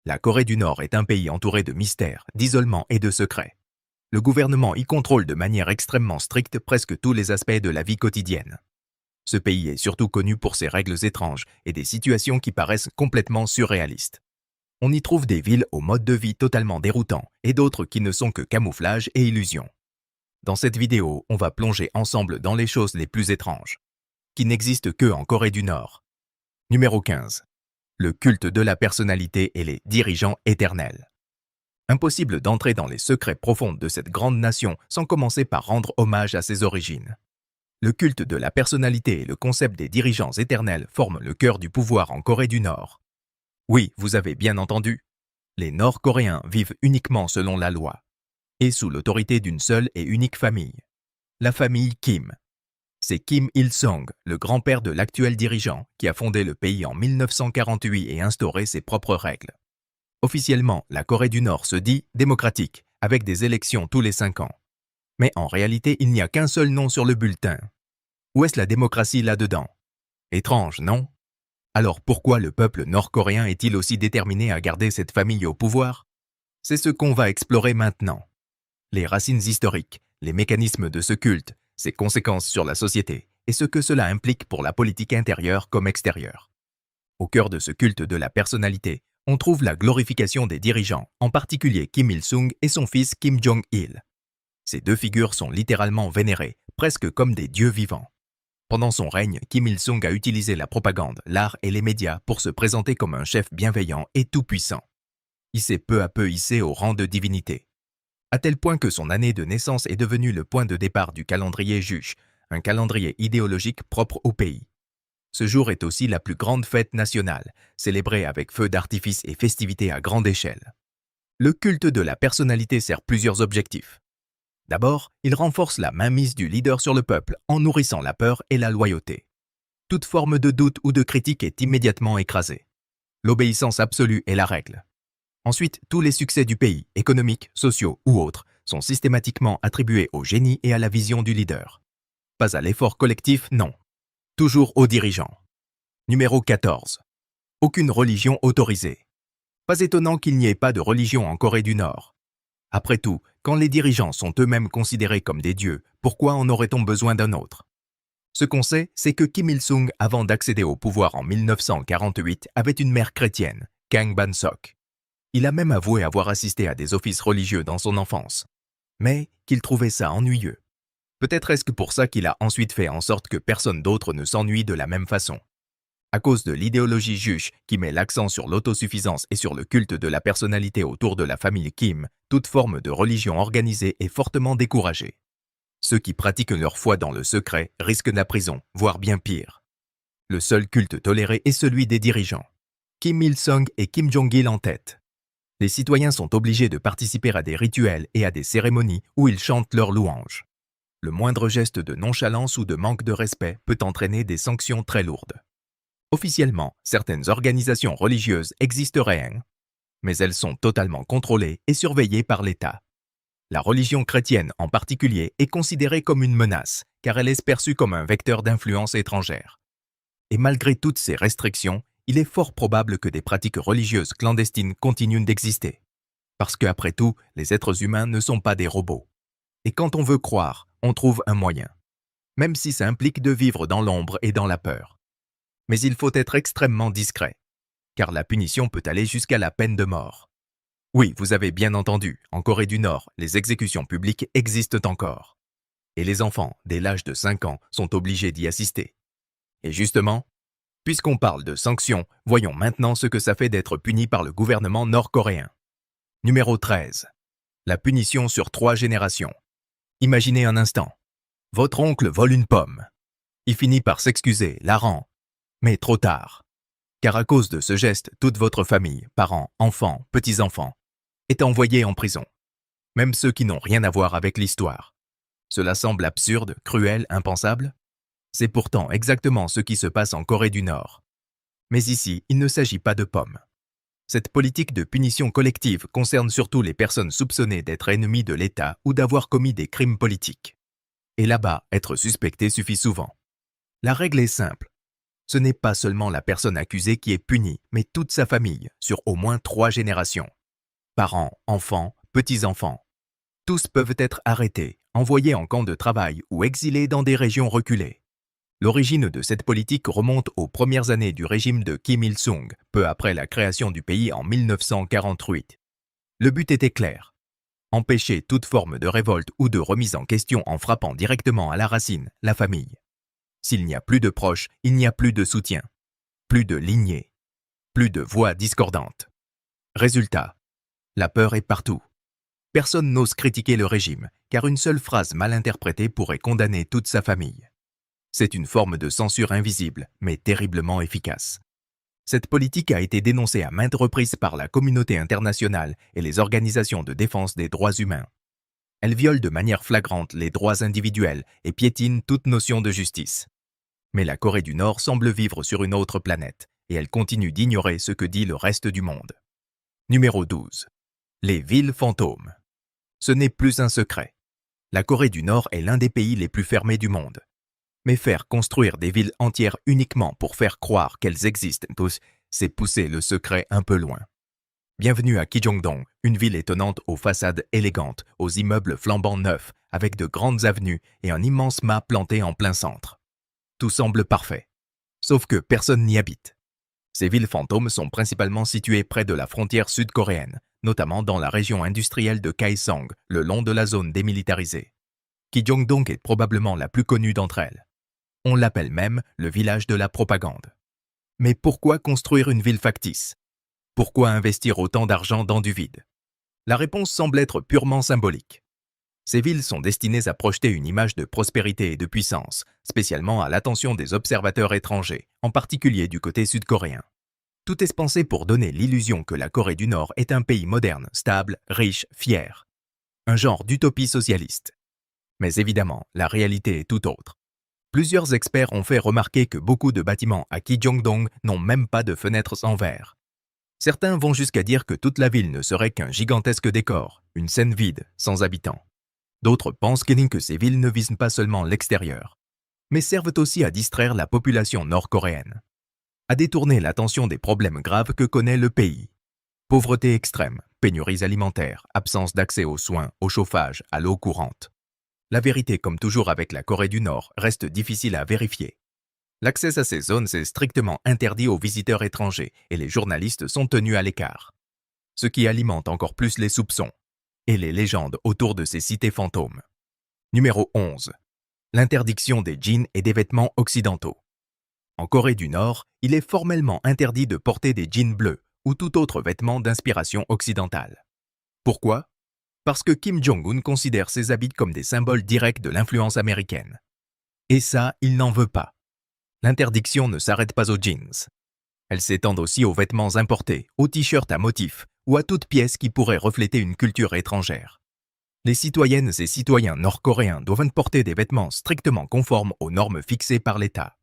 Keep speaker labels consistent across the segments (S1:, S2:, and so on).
S1: La Corée du Nord est un pays entouré de mystères, d'isolement et de secrets. Le gouvernement y contrôle de manière extrêmement stricte presque tous les aspects de la vie quotidienne. Ce pays est surtout connu pour ses règles étranges et des situations qui paraissent complètement surréalistes. On y trouve des villes au mode de vie totalement déroutant et d'autres qui ne sont que camouflage et illusion. Dans cette vidéo, on va plonger ensemble dans les choses les plus étranges, qui n'existent que en Corée du Nord. Numéro 15. Le culte de la personnalité et les dirigeants éternels. Impossible d'entrer dans les secrets profonds de cette grande nation sans commencer par rendre hommage à ses origines. Le culte de la personnalité et le concept des dirigeants éternels forment le cœur du pouvoir en Corée du Nord. Oui, vous avez bien entendu. Les Nord-Coréens vivent uniquement selon la loi et sous l'autorité d'une seule et unique famille, la famille Kim. C'est Kim Il-sung, le grand-père de l'actuel dirigeant, qui a fondé le pays en 1948 et instauré ses propres règles. Officiellement, la Corée du Nord se dit démocratique, avec des élections tous les 5 ans. Mais en réalité, il n'y a qu'un seul nom sur le bulletin. Où est-ce la démocratie là-dedans? Étrange, non? Alors pourquoi le peuple nord-coréen est-il aussi déterminé à garder cette famille au pouvoir? C'est ce qu'on va explorer maintenant. Les racines historiques, les mécanismes de ce culte, ses conséquences sur la société et ce que cela implique pour la politique intérieure comme extérieure. Au cœur de ce culte de la personnalité, on trouve la glorification des dirigeants, en particulier Kim Il-sung et son fils Kim Jong-il. Ces deux figures sont littéralement vénérées, presque comme des dieux vivants. Pendant son règne, Kim Il-sung a utilisé la propagande, l'art et les médias pour se présenter comme un chef bienveillant et tout-puissant. Il s'est peu à peu hissé au rang de divinité, à tel point que son année de naissance est devenue le point de départ du calendrier Juche, un calendrier idéologique propre au pays. Ce jour est aussi la plus grande fête nationale, célébrée avec feux d'artifice et festivités à grande échelle. Le culte de la personnalité sert plusieurs objectifs. D'abord, il renforce la mainmise du leader sur le peuple en nourrissant la peur et la loyauté. Toute forme de doute ou de critique est immédiatement écrasée. L'obéissance absolue est la règle. Ensuite, tous les succès du pays, économiques, sociaux ou autres, sont systématiquement attribués au génie et à la vision du leader. Pas à l'effort collectif, non. Toujours aux dirigeants. Numéro 14. Aucune religion autorisée. Pas étonnant qu'il n'y ait pas de religion en Corée du Nord. Après tout, quand les dirigeants sont eux-mêmes considérés comme des dieux, pourquoi en aurait-on besoin d'un autre? Ce qu'on sait, c'est que Kim Il-sung, avant d'accéder au pouvoir en 1948, avait une mère chrétienne, Kang Ban-sok. Il a même avoué avoir assisté à des offices religieux dans son enfance, mais qu'il trouvait ça ennuyeux. Peut-être est-ce que pour ça qu'il a ensuite fait en sorte que personne d'autre ne s'ennuie de la même façon. À cause de l'idéologie juche qui met l'accent sur l'autosuffisance et sur le culte de la personnalité autour de la famille Kim, toute forme de religion organisée est fortement découragée. Ceux qui pratiquent leur foi dans le secret risquent la prison, voire bien pire. Le seul culte toléré est celui des dirigeants. Kim Il-sung et Kim Jong-il en tête. Les citoyens sont obligés de participer à des rituels et à des cérémonies où ils chantent leurs louanges. Le moindre geste de nonchalance ou de manque de respect peut entraîner des sanctions très lourdes. Officiellement, certaines organisations religieuses existeraient, mais elles sont totalement contrôlées et surveillées par l'État. La religion chrétienne en particulier est considérée comme une menace, car elle est perçue comme un vecteur d'influence étrangère. Et malgré toutes ces restrictions, il est fort probable que des pratiques religieuses clandestines continuent d'exister. Parce qu'après tout, les êtres humains ne sont pas des robots. Et quand on veut croire, on trouve un moyen. Même si ça implique de vivre dans l'ombre et dans la peur. Mais il faut être extrêmement discret, car la punition peut aller jusqu'à la peine de mort. Oui, vous avez bien entendu, en Corée du Nord, les exécutions publiques existent encore. Et les enfants, dès l'âge de 5 ans, sont obligés d'y assister. Et justement, puisqu'on parle de sanctions, voyons maintenant ce que ça fait d'être puni par le gouvernement nord-coréen. Numéro 13. La punition sur 3 générations. Imaginez un instant. Votre oncle vole une pomme. Il finit par s'excuser, la rend. Mais trop tard. Car à cause de ce geste, toute votre famille, parents, enfants, petits-enfants, est envoyée en prison. Même ceux qui n'ont rien à voir avec l'histoire. Cela semble absurde, cruel, impensable? C'est pourtant exactement ce qui se passe en Corée du Nord. Mais ici, il ne s'agit pas de pommes. Cette politique de punition collective concerne surtout les personnes soupçonnées d'être ennemies de l'État ou d'avoir commis des crimes politiques. Et là-bas, être suspecté suffit souvent. La règle est simple. Ce n'est pas seulement la personne accusée qui est punie, mais toute sa famille, sur au moins 3 générations. Parents, enfants, petits-enfants. Tous peuvent être arrêtés, envoyés en camp de travail ou exilés dans des régions reculées. L'origine de cette politique remonte aux premières années du régime de Kim Il-sung, peu après la création du pays en 1948. Le but était clair. Empêcher toute forme de révolte ou de remise en question en frappant directement à la racine, la famille. S'il n'y a plus de proches, il n'y a plus de soutien, plus de lignée, plus de voix discordantes. Résultat, la peur est partout. Personne n'ose critiquer le régime, car une seule phrase mal interprétée pourrait condamner toute sa famille. C'est une forme de censure invisible, mais terriblement efficace. Cette politique a été dénoncée à maintes reprises par la communauté internationale et les organisations de défense des droits humains. Elle viole de manière flagrante les droits individuels et piétine toute notion de justice. Mais la Corée du Nord semble vivre sur une autre planète, et elle continue d'ignorer ce que dit le reste du monde. Numéro 12. Les villes fantômes. Ce n'est plus un secret. La Corée du Nord est l'un des pays les plus fermés du monde. Mais faire construire des villes entières uniquement pour faire croire qu'elles existent tous, c'est pousser le secret un peu loin. Bienvenue à Kijongdong, une ville étonnante aux façades élégantes, aux immeubles flambant neufs, avec de grandes avenues et un immense mât planté en plein centre. Tout semble parfait. Sauf que personne n'y habite. Ces villes fantômes sont principalement situées près de la frontière sud-coréenne, notamment dans la région industrielle de Kaesong, le long de la zone démilitarisée. Kijongdong est probablement la plus connue d'entre elles. On l'appelle même le village de la propagande. Mais pourquoi construire une ville factice? Pourquoi investir autant d'argent dans du vide? La réponse semble être purement symbolique. Ces villes sont destinées à projeter une image de prospérité et de puissance, spécialement à l'attention des observateurs étrangers, en particulier du côté sud-coréen. Tout est pensé pour donner l'illusion que la Corée du Nord est un pays moderne, stable, riche, fier. Un genre d'utopie socialiste. Mais évidemment, la réalité est tout autre. Plusieurs experts ont fait remarquer que beaucoup de bâtiments à Kijongdong n'ont même pas de fenêtres en verre. Certains vont jusqu'à dire que toute la ville ne serait qu'un gigantesque décor, une scène vide, sans habitants. D'autres pensent que ces villes ne visent pas seulement l'extérieur, mais servent aussi à distraire la population nord-coréenne, à détourner l'attention des problèmes graves que connaît le pays. Pauvreté extrême, pénuries alimentaires, absence d'accès aux soins, au chauffage, à l'eau courante. La vérité, comme toujours avec la Corée du Nord, reste difficile à vérifier. L'accès à ces zones est strictement interdit aux visiteurs étrangers et les journalistes sont tenus à l'écart. Ce qui alimente encore plus les soupçons et les légendes autour de ces cités fantômes. Numéro 11. L'interdiction des jeans et des vêtements occidentaux. En Corée du Nord, il est formellement interdit de porter des jeans bleus ou tout autre vêtement d'inspiration occidentale. Pourquoi? Parce que Kim Jong-un considère ces habits comme des symboles directs de l'influence américaine. Et ça, il n'en veut pas. L'interdiction ne s'arrête pas aux jeans. Elle s'étend aussi aux vêtements importés, aux t-shirts à motifs ou à toute pièce qui pourrait refléter une culture étrangère. Les citoyennes et citoyens nord-coréens doivent porter des vêtements strictement conformes aux normes fixées par l'État.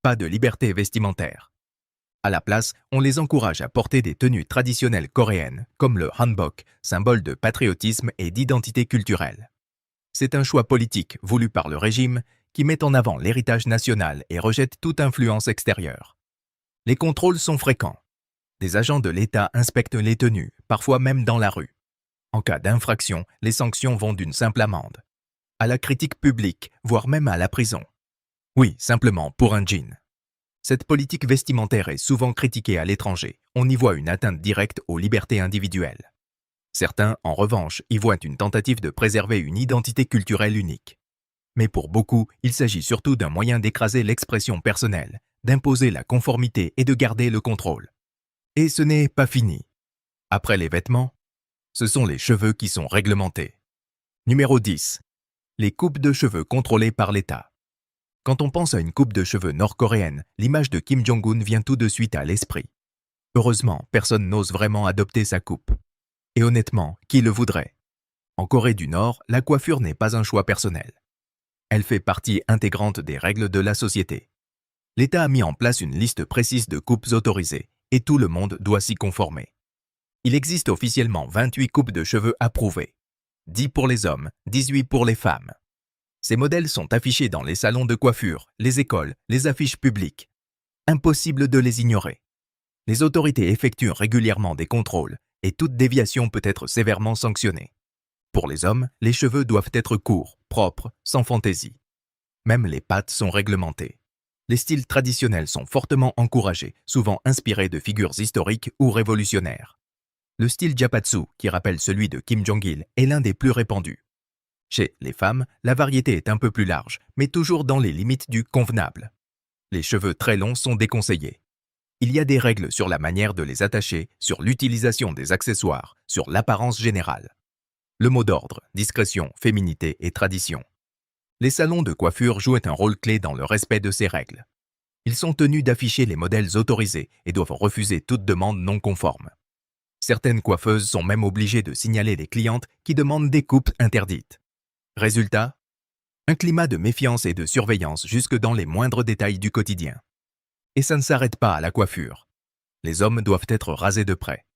S1: Pas de liberté vestimentaire. À la place, on les encourage à porter des tenues traditionnelles coréennes, comme le hanbok, symbole de patriotisme et d'identité culturelle. C'est un choix politique voulu par le régime qui met en avant l'héritage national et rejette toute influence extérieure. Les contrôles sont fréquents. Des agents de l'État inspectent les tenues, parfois même dans la rue. En cas d'infraction, les sanctions vont d'une simple amende à la critique publique, voire même à la prison. Oui, simplement pour un jean. Cette politique vestimentaire est souvent critiquée à l'étranger. On y voit une atteinte directe aux libertés individuelles. Certains, en revanche, y voient une tentative de préserver une identité culturelle unique. Mais pour beaucoup, il s'agit surtout d'un moyen d'écraser l'expression personnelle, d'imposer la conformité et de garder le contrôle. Et ce n'est pas fini. Après les vêtements, ce sont les cheveux qui sont réglementés. Numéro 10. Les coupes de cheveux contrôlées par l'État. Quand on pense à une coupe de cheveux nord-coréenne, l'image de Kim Jong-un vient tout de suite à l'esprit. Heureusement, personne n'ose vraiment adopter sa coupe. Et honnêtement, qui le voudrait? En Corée du Nord, la coiffure n'est pas un choix personnel. Elle fait partie intégrante des règles de la société. L'État a mis en place une liste précise de coupes autorisées, et tout le monde doit s'y conformer. Il existe officiellement 28 coupes de cheveux approuvées. 10 pour les hommes, 18 pour les femmes. Ces modèles sont affichés dans les salons de coiffure, les écoles, les affiches publiques. Impossible de les ignorer. Les autorités effectuent régulièrement des contrôles et toute déviation peut être sévèrement sanctionnée. Pour les hommes, les cheveux doivent être courts, propres, sans fantaisie. Même les pattes sont réglementées. Les styles traditionnels sont fortement encouragés, souvent inspirés de figures historiques ou révolutionnaires. Le style Japatsu, qui rappelle celui de Kim Jong-il, est l'un des plus répandus. Chez les femmes, la variété est un peu plus large, mais toujours dans les limites du convenable. Les cheveux très longs sont déconseillés. Il y a des règles sur la manière de les attacher, sur l'utilisation des accessoires, sur l'apparence générale. Le mot d'ordre, discrétion, féminité et tradition. Les salons de coiffure jouent un rôle clé dans le respect de ces règles. Ils sont tenus d'afficher les modèles autorisés et doivent refuser toute demande non conforme. Certaines coiffeuses sont même obligées de signaler les clientes qui demandent des coupes interdites. Résultat, un climat de méfiance et de surveillance jusque dans les moindres détails du quotidien. Et ça ne s'arrête pas à la coiffure. Les hommes doivent être rasés de près.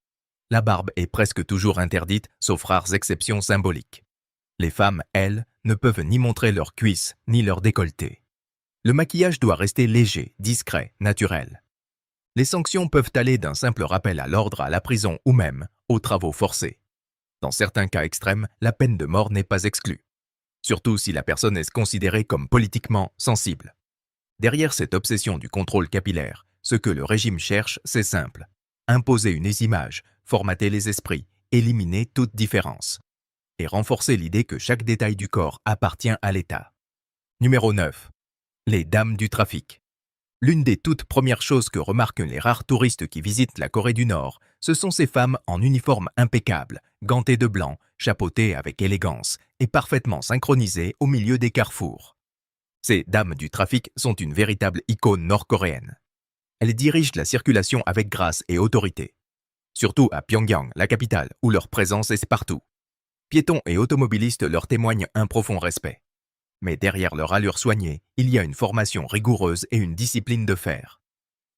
S1: La barbe est presque toujours interdite, sauf rares exceptions symboliques. Les femmes, elles, ne peuvent ni montrer leurs cuisses, ni leur décolleté. Le maquillage doit rester léger, discret, naturel. Les sanctions peuvent aller d'un simple rappel à l'ordre à la prison ou même aux travaux forcés. Dans certains cas extrêmes, la peine de mort n'est pas exclue. Surtout si la personne est considérée comme politiquement sensible. Derrière cette obsession du contrôle capillaire, ce que le régime cherche, c'est simple. Imposer une image, formater les esprits, éliminer toute différence. Et renforcer l'idée que chaque détail du corps appartient à l'État. Numéro 9. Les dames du trafic. L'une des toutes premières choses que remarquent les rares touristes qui visitent la Corée du Nord, ce sont ces femmes en uniforme impeccable, gantées de blanc, chapeautées avec élégance et parfaitement synchronisées au milieu des carrefours. Ces dames du trafic sont une véritable icône nord-coréenne. Elles dirigent la circulation avec grâce et autorité. Surtout à Pyongyang, la capitale, où leur présence est partout. Piétons et automobilistes leur témoignent un profond respect. Mais derrière leur allure soignée, il y a une formation rigoureuse et une discipline de fer.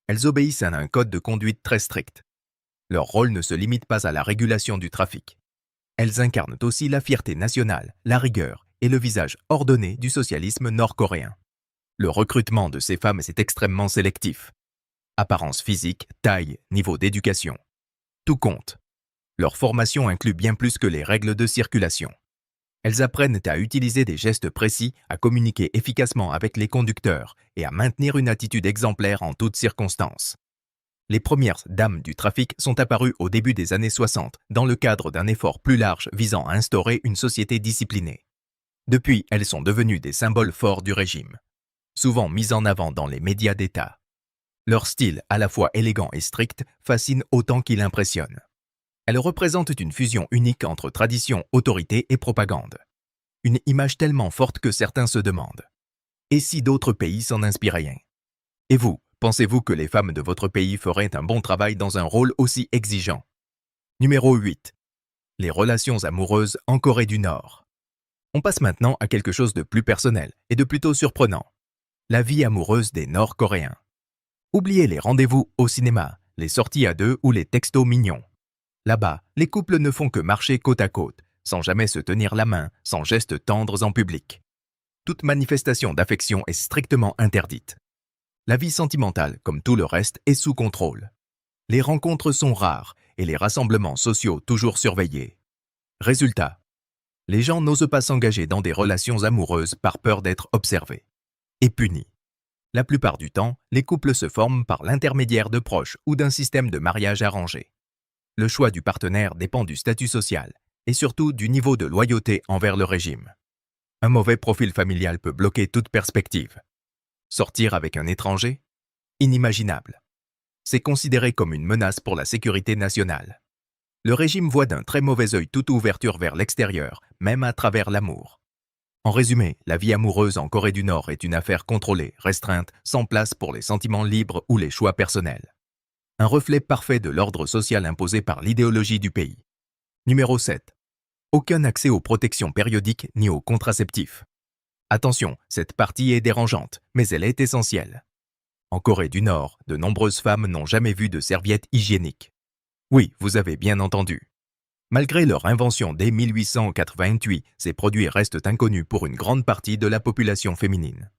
S1: Elles obéissent à un code de conduite très strict. Leur rôle ne se limite pas à la régulation du trafic. Elles incarnent aussi la fierté nationale, la rigueur et le visage ordonné du socialisme nord-coréen. Le recrutement de ces femmes est extrêmement sélectif. Apparence physique, taille, niveau d'éducation. Tout compte. Leur formation inclut bien plus que les règles de circulation. Elles apprennent à utiliser des gestes précis, à communiquer efficacement avec les conducteurs et à maintenir une attitude exemplaire en toutes circonstances. Les premières dames du trafic sont apparues au début des années 60 dans le cadre d'un effort plus large visant à instaurer une société disciplinée. Depuis, elles sont devenues des symboles forts du régime, souvent mis en avant dans les médias d'État. Leur style, à la fois élégant et strict, fascine autant qu'il impressionne. Elles représentent une fusion unique entre tradition, autorité et propagande. Une image tellement forte que certains se demandent. Et si d'autres pays s'en inspiraient? Et vous, pensez-vous que les femmes de votre pays feraient un bon travail dans un rôle aussi exigeant? Numéro 8. Les relations amoureuses en Corée du Nord. On passe maintenant à quelque chose de plus personnel et de plutôt surprenant. La vie amoureuse des Nord-Coréens. Oubliez les rendez-vous au cinéma, les sorties à deux ou les textos mignons. Là-bas, les couples ne font que marcher côte à côte, sans jamais se tenir la main, sans gestes tendres en public. Toute manifestation d'affection est strictement interdite. La vie sentimentale, comme tout le reste, est sous contrôle. Les rencontres sont rares et les rassemblements sociaux toujours surveillés. Résultat, les gens n'osent pas s'engager dans des relations amoureuses par peur d'être observés et punis. La plupart du temps, les couples se forment par l'intermédiaire de proches ou d'un système de mariage arrangé. Le choix du partenaire dépend du statut social et surtout du niveau de loyauté envers le régime. Un mauvais profil familial peut bloquer toute perspective. Sortir avec un étranger? Inimaginable. C'est considéré comme une menace pour la sécurité nationale. Le régime voit d'un très mauvais œil toute ouverture vers l'extérieur, même à travers l'amour. En résumé, la vie amoureuse en Corée du Nord est une affaire contrôlée, restreinte, sans place pour les sentiments libres ou les choix personnels. Un reflet parfait de l'ordre social imposé par l'idéologie du pays. Numéro 7. Aucun accès aux protections périodiques ni aux contraceptifs. Attention, cette partie est dérangeante, mais elle est essentielle. En Corée du Nord, de nombreuses femmes n'ont jamais vu de serviettes hygiéniques. Oui, vous avez bien entendu. Malgré leur invention dès 1888, ces produits restent inconnus pour une grande partie de la population féminine.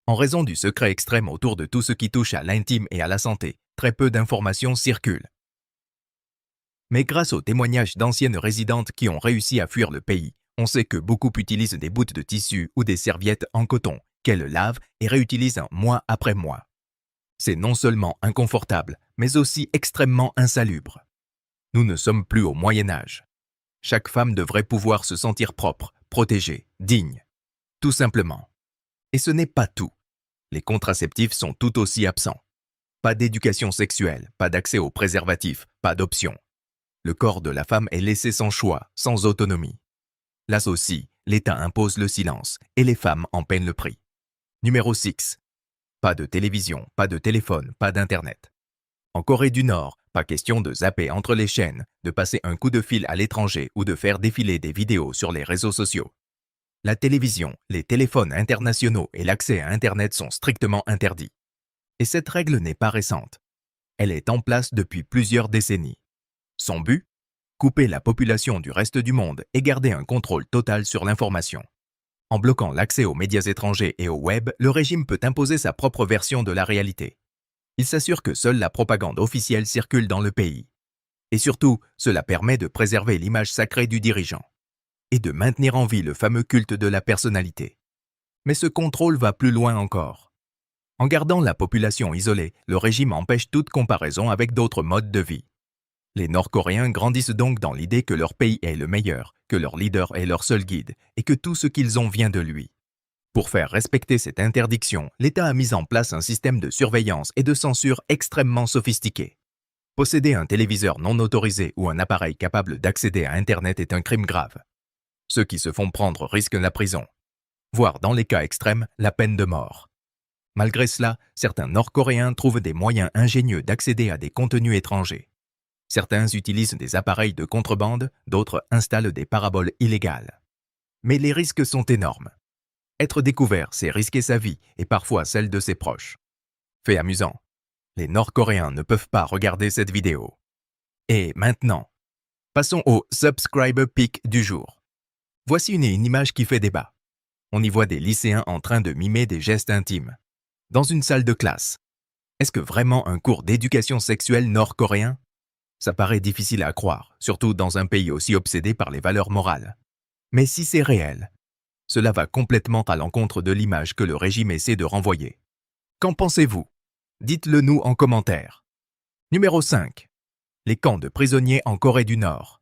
S1: En raison du secret extrême autour de tout ce qui touche à l'intime et à la santé, très peu d'informations circulent. Mais grâce aux témoignages d'anciennes résidentes qui ont réussi à fuir le pays, on sait que beaucoup utilisent des bouts de tissu ou des serviettes en coton qu'elles lavent et réutilisent mois après mois. C'est non seulement inconfortable, mais aussi extrêmement insalubre. Nous ne sommes plus au Moyen Âge. Chaque femme devrait pouvoir se sentir propre, protégée, digne. Tout simplement. Et ce n'est pas tout. Les contraceptifs sont tout aussi absents. Pas d'éducation sexuelle, pas d'accès aux préservatifs, pas d'options. Le corps de la femme est laissé sans choix, sans autonomie. Là aussi, l'État impose le silence et les femmes en paient le prix. Numéro 6. Pas de télévision, pas de téléphone, pas d'Internet. En Corée du Nord, pas question de zapper entre les chaînes, de passer un coup de fil à l'étranger ou de faire défiler des vidéos sur les réseaux sociaux. La télévision, les téléphones internationaux et l'accès à Internet sont strictement interdits. Et cette règle n'est pas récente. Elle est en place depuis plusieurs décennies. Son but ? Couper la population du reste du monde et garder un contrôle total sur l'information. En bloquant l'accès aux médias étrangers et au web, le régime peut imposer sa propre version de la réalité. Il s'assure que seule la propagande officielle circule dans le pays. Et surtout, cela permet de préserver l'image sacrée du dirigeant et de maintenir en vie le fameux culte de la personnalité. Mais ce contrôle va plus loin encore. En gardant la population isolée, le régime empêche toute comparaison avec d'autres modes de vie. Les Nord-Coréens grandissent donc dans l'idée que leur pays est le meilleur, que leur leader est leur seul guide et que tout ce qu'ils ont vient de lui. Pour faire respecter cette interdiction, l'État a mis en place un système de surveillance et de censure extrêmement sophistiqué. Posséder un téléviseur non autorisé ou un appareil capable d'accéder à Internet est un crime grave. Ceux qui se font prendre risquent la prison, voire dans les cas extrêmes, la peine de mort. Malgré cela, certains Nord-Coréens trouvent des moyens ingénieux d'accéder à des contenus étrangers. Certains utilisent des appareils de contrebande, d'autres installent des paraboles illégales. Mais les risques sont énormes. Être découvert, c'est risquer sa vie et parfois celle de ses proches. Fait amusant. Les Nord-Coréens ne peuvent pas regarder cette vidéo. Et maintenant, passons au Subscriber Pic du jour. Voici une image qui fait débat. On y voit des lycéens en train de mimer des gestes intimes. Dans une salle de classe. Est-ce que vraiment un cours d'éducation sexuelle nord-coréen ? Ça paraît difficile à croire, surtout dans un pays aussi obsédé par les valeurs morales. Mais si c'est réel, cela va complètement à l'encontre de l'image que le régime essaie de renvoyer. Qu'en pensez-vous ? Dites-le nous en commentaire. Numéro 5. Les camps de prisonniers en Corée du Nord.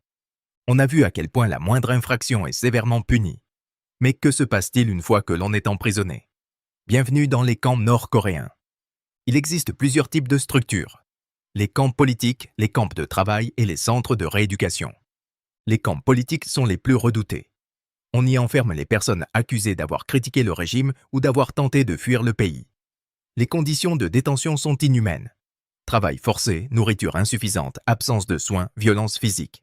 S1: On a vu à quel point la moindre infraction est sévèrement punie. Mais que se passe-t-il une fois que l'on est emprisonné ? Bienvenue dans les camps nord-coréens. Il existe plusieurs types de structures. Les camps politiques, les camps de travail et les centres de rééducation. Les camps politiques sont les plus redoutés. On y enferme les personnes accusées d'avoir critiqué le régime ou d'avoir tenté de fuir le pays. Les conditions de détention sont inhumaines. Travail forcé, nourriture insuffisante, absence de soins, violence physique.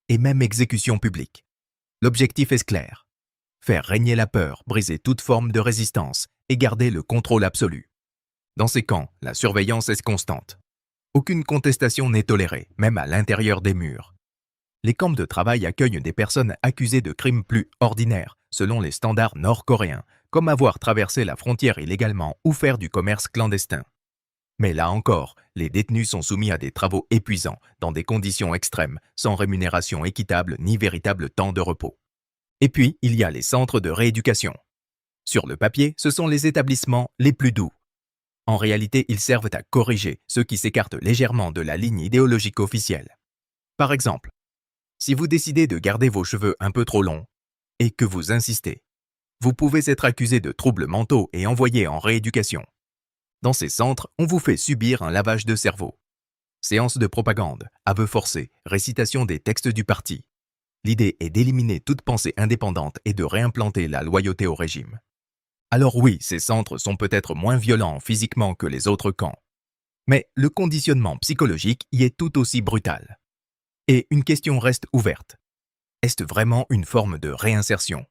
S1: Et même exécution publique. L'objectif est clair. Faire régner la peur, briser toute forme de résistance et garder le contrôle absolu. Dans ces camps, la surveillance est constante. Aucune contestation n'est tolérée, même à l'intérieur des murs. Les camps de travail accueillent des personnes accusées de crimes plus ordinaires, selon les standards nord-coréens, comme avoir traversé la frontière illégalement ou faire du commerce clandestin. Mais là encore, les détenus sont soumis à des travaux épuisants, dans des conditions extrêmes, sans rémunération équitable ni véritable temps de repos. Et puis, il y a les centres de rééducation. Sur le papier, ce sont les établissements les plus doux. En réalité, ils servent à corriger ceux qui s'écartent légèrement de la ligne idéologique officielle. Par exemple, si vous décidez de garder vos cheveux un peu trop longs et que vous insistez, vous pouvez être accusé de troubles mentaux et envoyé en rééducation. Dans ces centres, on vous fait subir un lavage de cerveau. Séances de propagande, aveux forcés, récitation des textes du parti. L'idée est d'éliminer toute pensée indépendante et de réimplanter la loyauté au régime. Alors oui, ces centres sont peut-être moins violents physiquement que les autres camps. Mais le conditionnement psychologique y est tout aussi brutal. Et une question reste ouverte. Est-ce vraiment une forme de réinsertion ?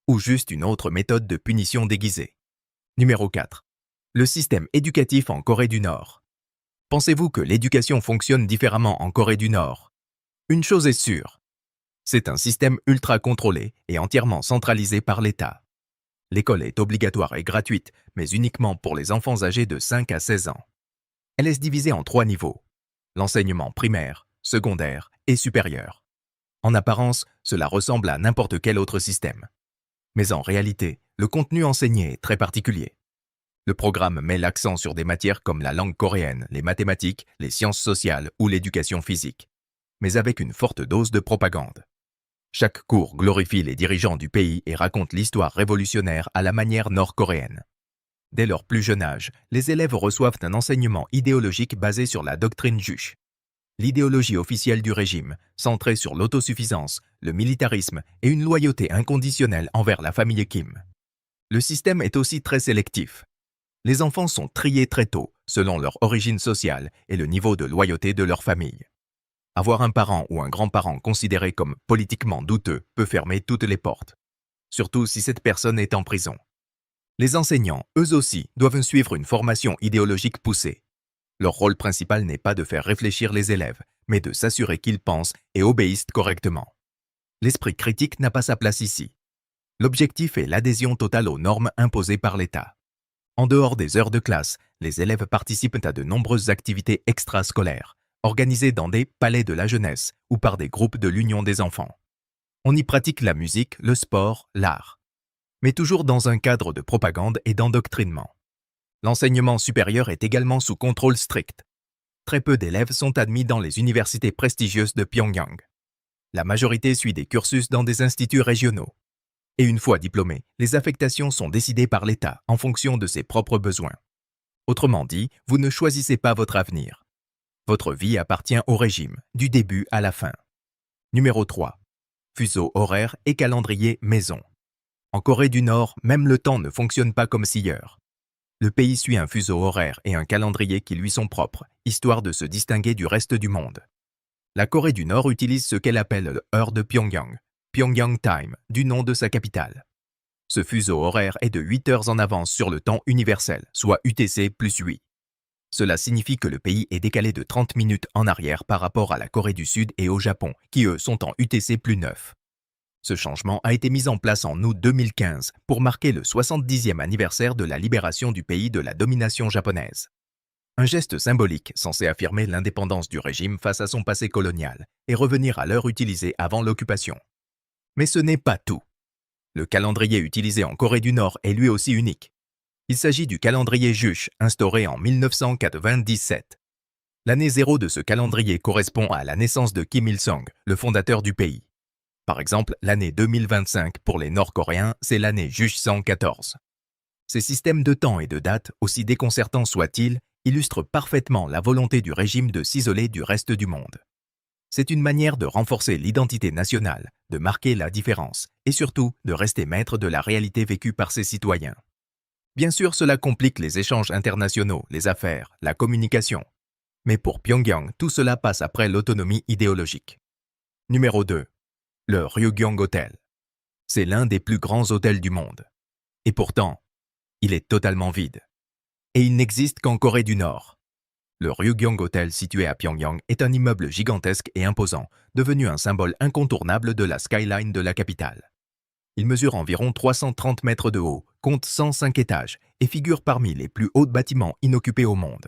S1: Ou juste une autre méthode de punition déguisée ? Numéro 4. Le système éducatif en Corée du Nord. Pensez-vous que l'éducation fonctionne différemment en Corée du Nord ? Une chose est sûre. C'est un système ultra contrôlé et entièrement centralisé par l'État. L'école est obligatoire et gratuite, mais uniquement pour les enfants âgés de 5 à 16 ans. Elle est divisée en 3 niveaux: l'enseignement primaire, secondaire et supérieur. En apparence, cela ressemble à n'importe quel autre système. Mais en réalité, le contenu enseigné est très particulier. Le programme met l'accent sur des matières comme la langue coréenne, les mathématiques, les sciences sociales ou l'éducation physique, mais avec une forte dose de propagande. Chaque cours glorifie les dirigeants du pays et raconte l'histoire révolutionnaire à la manière nord-coréenne. Dès leur plus jeune âge, les élèves reçoivent un enseignement idéologique basé sur la doctrine juche, l'idéologie officielle du régime, centrée sur l'autosuffisance, le militarisme et une loyauté inconditionnelle envers la famille Kim. Le système est aussi très sélectif. Les enfants sont triés très tôt, selon leur origine sociale et le niveau de loyauté de leur famille. Avoir un parent ou un grand-parent considéré comme politiquement douteux peut fermer toutes les portes, surtout si cette personne est en prison. Les enseignants, eux aussi, doivent suivre une formation idéologique poussée. Leur rôle principal n'est pas de faire réfléchir les élèves, mais de s'assurer qu'ils pensent et obéissent correctement. L'esprit critique n'a pas sa place ici. L'objectif est l'adhésion totale aux normes imposées par l'État. En dehors des heures de classe, les élèves participent à de nombreuses activités extrascolaires, organisées dans des palais de la jeunesse ou par des groupes de l'Union des enfants. On y pratique la musique, le sport, l'art, mais toujours dans un cadre de propagande et d'endoctrinement. L'enseignement supérieur est également sous contrôle strict. Très peu d'élèves sont admis dans les universités prestigieuses de Pyongyang. La majorité suit des cursus dans des instituts régionaux. Et une fois diplômés, les affectations sont décidées par l'État en fonction de ses propres besoins. Autrement dit, vous ne choisissez pas votre avenir. Votre vie appartient au régime, du début à la fin. Numéro 3. Fuseau horaire et calendrier maison. En Corée du Nord, même le temps ne fonctionne pas comme ailleurs. Le pays suit un fuseau horaire et un calendrier qui lui sont propres, histoire de se distinguer du reste du monde. La Corée du Nord utilise ce qu'elle appelle l'heure de Pyongyang, Pyongyang Time, du nom de sa capitale. Ce fuseau horaire est de 8 heures en avance sur le temps universel, soit UTC plus 8. Cela signifie que le pays est décalé de 30 minutes en arrière par rapport à la Corée du Sud et au Japon, qui eux sont en UTC plus 9. Ce changement a été mis en place en août 2015 pour marquer le 70e anniversaire de la libération du pays de la domination japonaise. Un geste symbolique censé affirmer l'indépendance du régime face à son passé colonial et revenir à l'heure utilisée avant l'occupation. Mais ce n'est pas tout. Le calendrier utilisé en Corée du Nord est lui aussi unique. Il s'agit du calendrier Juche, instauré en 1997. L'année 0 de ce calendrier correspond à la naissance de Kim Il-sung, le fondateur du pays. Par exemple, l'année 2025 pour les Nord-Coréens, c'est l'année Juche 114. Ces systèmes de temps et de date, aussi déconcertants soient-ils, illustrent parfaitement la volonté du régime de s'isoler du reste du monde. C'est une manière de renforcer l'identité nationale, de marquer la différence et surtout de rester maître de la réalité vécue par ses citoyens. Bien sûr, cela complique les échanges internationaux, les affaires, la communication. Mais pour Pyongyang, tout cela passe après l'autonomie idéologique. Numéro 2. Le Ryugyong Hotel. C'est l'un des plus grands hôtels du monde. Et pourtant, il est totalement vide. Et il n'existe qu'en Corée du Nord. Le Ryugyong Hotel situé à Pyongyang est un immeuble gigantesque et imposant, devenu un symbole incontournable de la skyline de la capitale. Il mesure environ 330 mètres de haut, compte 105 étages et figure parmi les plus hauts bâtiments inoccupés au monde.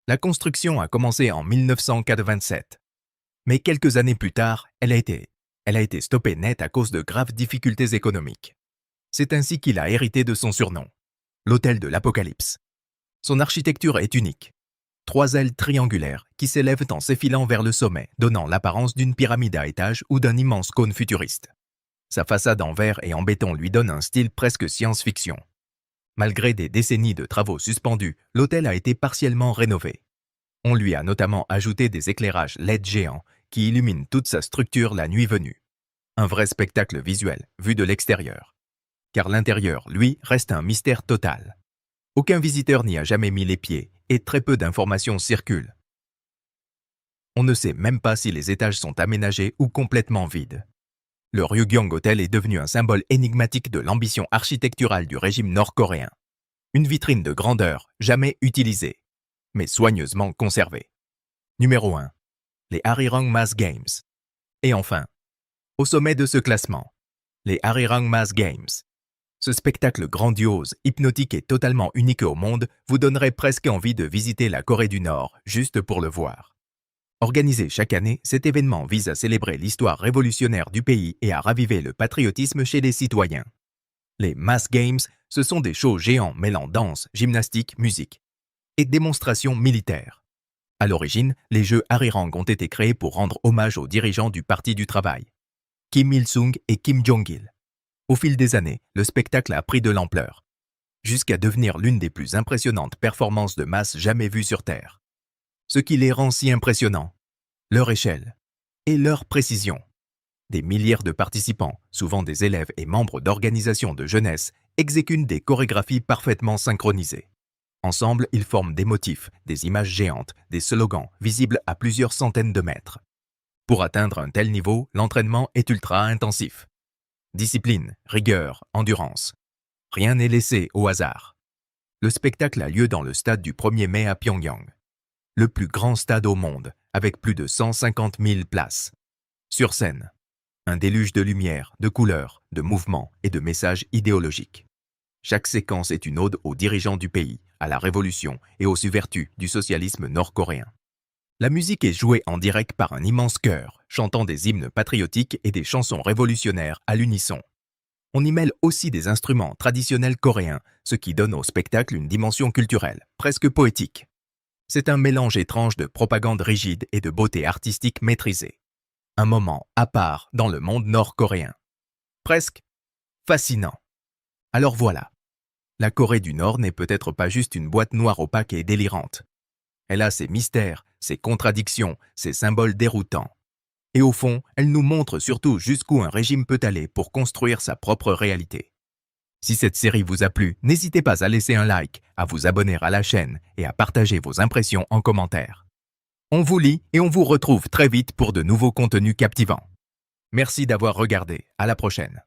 S1: La construction a commencé en 1987. Mais quelques années plus tard, elle a été stoppée net à cause de graves difficultés économiques. C'est ainsi qu'il a hérité de son surnom, l'Hôtel de l'Apocalypse. Son architecture est unique. 3 ailes triangulaires qui s'élèvent en s'effilant vers le sommet, donnant l'apparence d'une pyramide à étages ou d'un immense cône futuriste. Sa façade en verre et en béton lui donne un style presque science-fiction. Malgré des décennies de travaux suspendus, l'hôtel a été partiellement rénové. On lui a notamment ajouté des éclairages LED géants qui illuminent toute sa structure la nuit venue. Un vrai spectacle visuel, vu de l'extérieur. Car l'intérieur, lui, reste un mystère total. Aucun visiteur n'y a jamais mis les pieds et très peu d'informations circulent. On ne sait même pas si les étages sont aménagés ou complètement vides. Le Ryugyong Hotel est devenu un symbole énigmatique de l'ambition architecturale du régime nord-coréen. Une vitrine de grandeur jamais utilisée, mais soigneusement conservée. Numéro 1. Les Arirang Mass Games. Et enfin, au sommet de ce classement, les Arirang Mass Games. Ce spectacle grandiose, hypnotique et totalement unique au monde vous donnerait presque envie de visiter la Corée du Nord, juste pour le voir. Organisé chaque année, cet événement vise à célébrer l'histoire révolutionnaire du pays et à raviver le patriotisme chez les citoyens. Les Mass Games, ce sont des shows géants mêlant danse, gymnastique, musique et démonstrations militaires. À l'origine, les Jeux Arirang ont été créés pour rendre hommage aux dirigeants du Parti du Travail, Kim Il-sung et Kim Jong-il. Au fil des années, le spectacle a pris de l'ampleur, jusqu'à devenir l'une des plus impressionnantes performances de masse jamais vues sur Terre. Ce qui les rend si impressionnants, leur échelle et leur précision. Des milliers de participants, souvent des élèves et membres d'organisations de jeunesse, exécutent des chorégraphies parfaitement synchronisées. Ensemble, ils forment des motifs, des images géantes, des slogans visibles à plusieurs centaines de mètres. Pour atteindre un tel niveau, l'entraînement est ultra intensif. Discipline, rigueur, endurance. Rien n'est laissé au hasard. Le spectacle a lieu dans le stade du 1er mai à Pyongyang, le plus grand stade au monde, avec plus de 150 000 places. Sur scène, un déluge de lumière, de couleurs, de mouvements et de messages idéologiques. Chaque séquence est une ode aux dirigeants du pays, à la révolution et aux vertus du socialisme nord-coréen. La musique est jouée en direct par un immense chœur, chantant des hymnes patriotiques et des chansons révolutionnaires à l'unisson. On y mêle aussi des instruments traditionnels coréens, ce qui donne au spectacle une dimension culturelle, presque poétique. C'est un mélange étrange de propagande rigide et de beauté artistique maîtrisée. Un moment à part dans le monde nord-coréen. Presque fascinant. Alors voilà, la Corée du Nord n'est peut-être pas juste une boîte noire opaque et délirante. Elle a ses mystères, ses contradictions, ses symboles déroutants. Et au fond, elle nous montre surtout jusqu'où un régime peut aller pour construire sa propre réalité. Si cette série vous a plu, n'hésitez pas à laisser un like, à vous abonner à la chaîne et à partager vos impressions en commentaire. On vous lit et on vous retrouve très vite pour de nouveaux contenus captivants. Merci d'avoir regardé, à la prochaine.